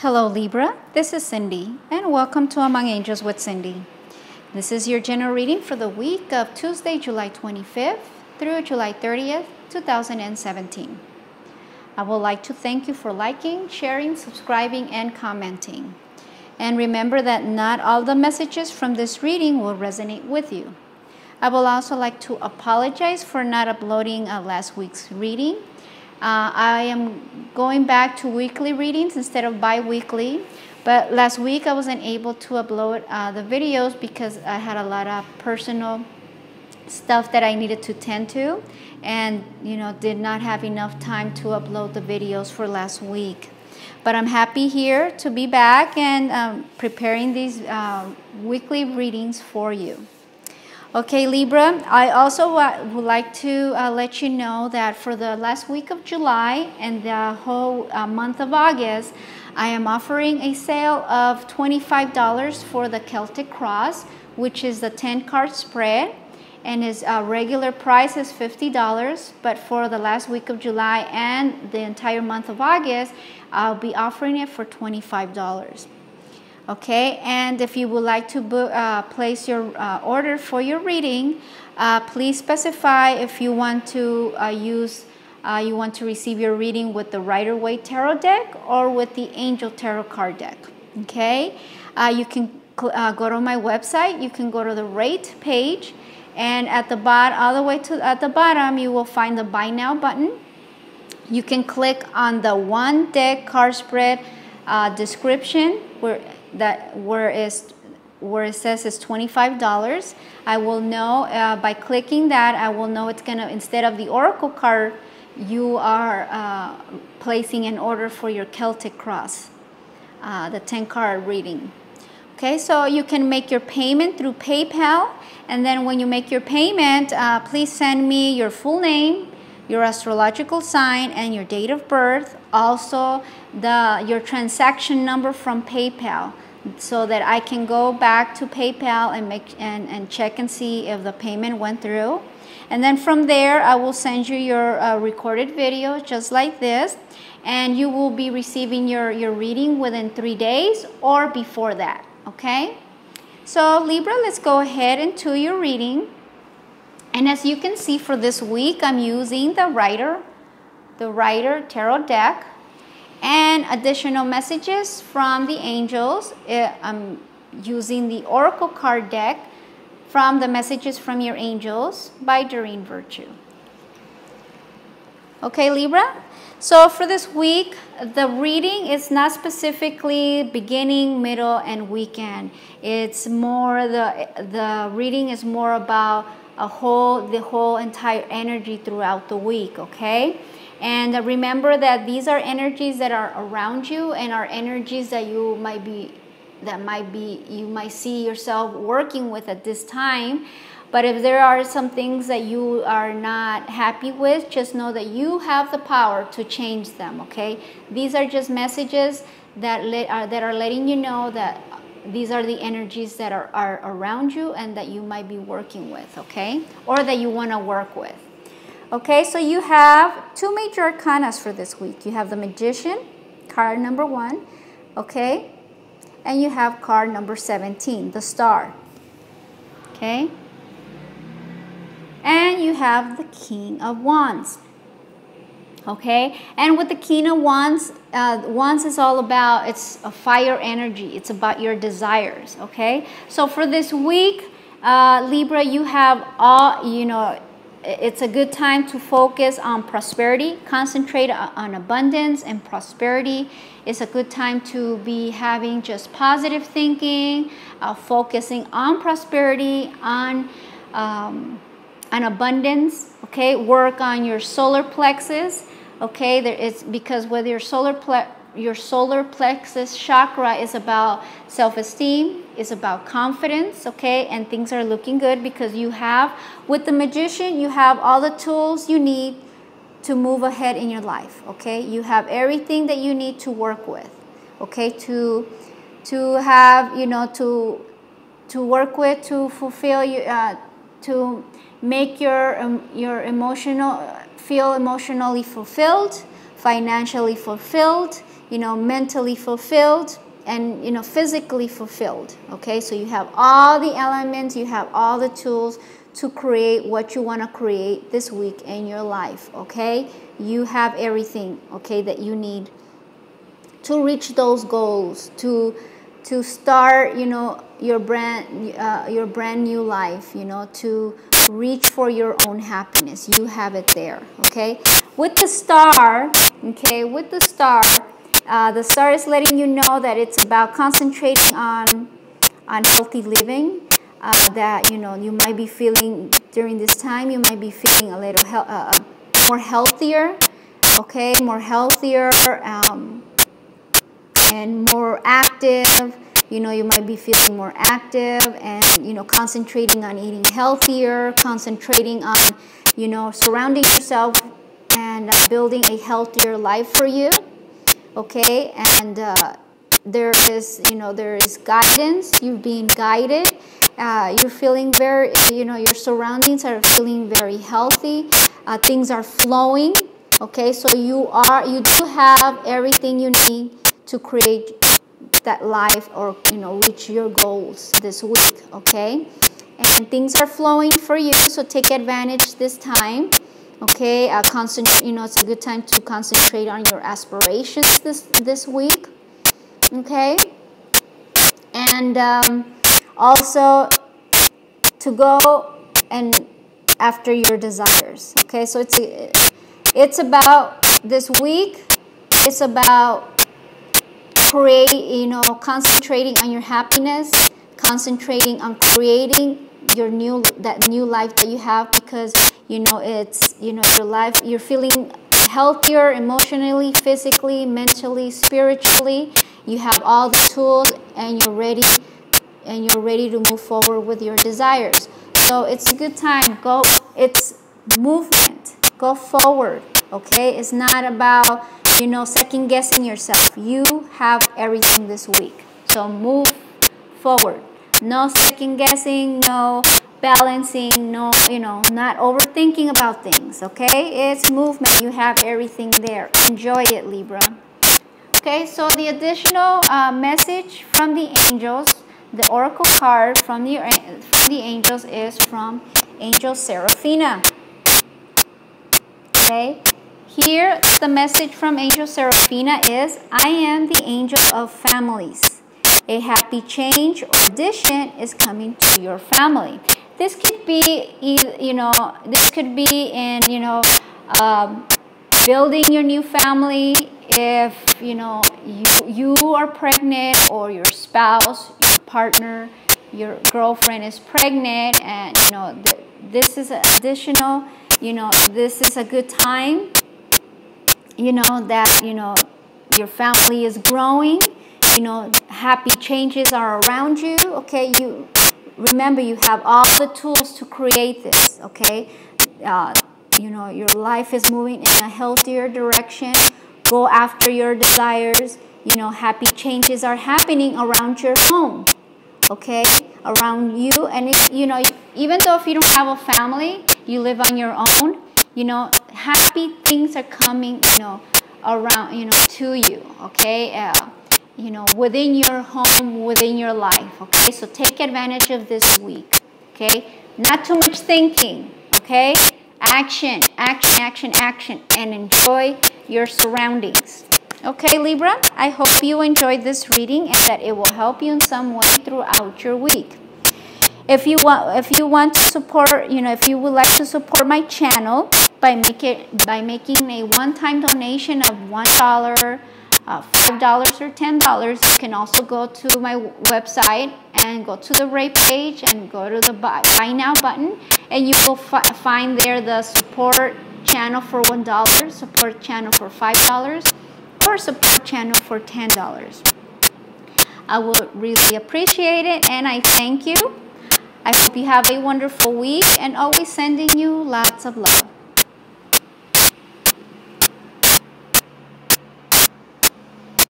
Hello Libra, this is Cindy and welcome to Among Angels with Cindy. This is your general reading for the week of Tuesday, July 25th through July 30th, 2017. I would like to thank you for liking, sharing, subscribing, and commenting. And remember that not all the messages from this reading will resonate with you. I will also like to apologize for not uploading last week's reading. I am going back to weekly readings instead of bi-weekly, but last week I wasn't able to upload the videos because I had a lot of personal stuff that I needed to tend to, and did not have enough time to upload the videos for last week. But I'm happy here to be back and preparing these weekly readings for you. Okay, Libra, I also would like to let you know that for the last week of July and the whole month of August, I am offering a sale of $25 for the Celtic Cross, which is the 10-card spread, and its regular price is $50, but for the last week of July and the entire month of August, I'll be offering it for $25. Okay, and if you would like to place your order for your reading, please specify if you want to receive your reading with the Rider-Waite Tarot deck or with the Angel Tarot card deck. Okay, you can go to my website. You can go to the rate page, and at the bottom, all the way to at the bottom, you will find the Buy Now button. You can click on the one deck card spread description where it says it's $25. I will know by clicking that, I will know it's gonna, instead of the Oracle card, you are placing an order for your Celtic Cross, the 10-card reading. Okay, so you can make your payment through PayPal, and then when you make your payment, please send me your full name, your astrological sign, and your date of birth. Also, your transaction number from PayPal, so that I can go back to PayPal and check and see if the payment went through. And then from there, I will send you your recorded video just like this, and you will be receiving your reading within 3 days or before that. Okay? So Libra, let's go ahead into your reading. And as you can see, for this week, I'm using the Rider Tarot deck and additional messages from the angels. I'm using the Oracle card deck from the Messages from Your Angels by Doreen Virtue. Okay, Libra. So for this week, the reading is not specifically beginning, middle, and weekend. It's more the reading is more about the whole entire energy throughout the week, okay? And remember that these are energies that are around you and are energies that you might see yourself working with at this time. But if there are some things that you are not happy with, just know that you have the power to change them, okay? These are just messages that are letting you know that these are the energies that are around you and that you might be working with, okay? Or that you want to work with. Okay, so you have two major arcanas for this week. You have the Magician, card number 1, okay? And you have card number 17, the Star, okay? And you have the King of Wands, okay? And with the King of Wands, Wands is all about, it's a fire energy. It's about your desires, okay? So for this week, Libra, you have all, it's a good time to focus on prosperity. Concentrate on abundance and prosperity. It's a good time to be having just positive thinking, focusing on prosperity, on abundance, okay? Work on your solar plexus, okay? Because with your solar plexus chakra is about self-esteem, is about confidence, okay? And things are looking good because you have, with the Magician, you have all the tools you need to move ahead in your life, okay? You have everything that you need to work with, okay? To have, to work with, to fulfill to make your feel emotionally fulfilled, financially fulfilled, mentally fulfilled, and physically fulfilled. Okay, so you have all the elements, you have all the tools to create what you want to create this week in your life. Okay, you have everything, okay, that you need to reach those goals, to start your brand new life, to reach for your own happiness. You have it there. Okay, with the star, the star is letting you know that it's about concentrating on healthy living. That you might be feeling during this time, you might be feeling a little more healthier, okay, more healthier, and more active. You might be feeling more active, and concentrating on eating healthier, concentrating on surrounding yourself and building a healthier life for you. Okay, and there is guidance. You're being guided. You're feeling very, your surroundings are feeling very healthy. Things are flowing. Okay, so you do have everything you need to create that life, or reach your goals this week. Okay, and things are flowing for you, so take advantage this time. Okay, it's a good time to concentrate on your aspirations this week. Okay, and also to go and after your desires. Okay, so it's about this week. It's about concentrating on your happiness, concentrating on creating that new life that you have, because it's your life. You're feeling healthier emotionally, physically, mentally, spiritually. You have all the tools, and you're ready to move forward with your desires. So it's a good time. It's movement. Go forward. Okay, it's not about second guessing yourself. You have everything this week, so move forward. No second guessing, no balancing, no not overthinking about things. Okay, it's movement. You have everything there. Enjoy it, Libra. Okay, so the additional message from the angels, the oracle card from the angels is from Angel Seraphina. Okay, here the message from Angel Seraphina is, I am the angel of families. A happy change or addition is coming to your family. This could be, this could be in, building your new family. If, you are pregnant, or your spouse, your partner, your girlfriend is pregnant, and, this is additional, this is a good time, that, your family is growing, happy changes are around you. Okay, remember, you have all the tools to create this. Okay, your life is moving in a healthier direction. Go after your desires. Happy changes are happening around your home. Okay, around you, and even though if you don't have a family, you live on your own. Happy things are coming. Around. To you. Okay. Within your home, within your life. Okay, so take advantage of this week. Okay, not too much thinking. Okay, action, action, action, action, and enjoy your surroundings. Okay, Libra, I hope you enjoyed this reading and that it will help you in some way throughout your week. If you want to support, if you would like to support my channel by making a one-time donation of $1, $5 or $10, you can also go to my website and go to the rate page and go to the buy now button, and you will find there the support channel for $1, support channel for $5, or support channel for $10. I would really appreciate it, and I thank you. I hope you have a wonderful week, and always sending you lots of love.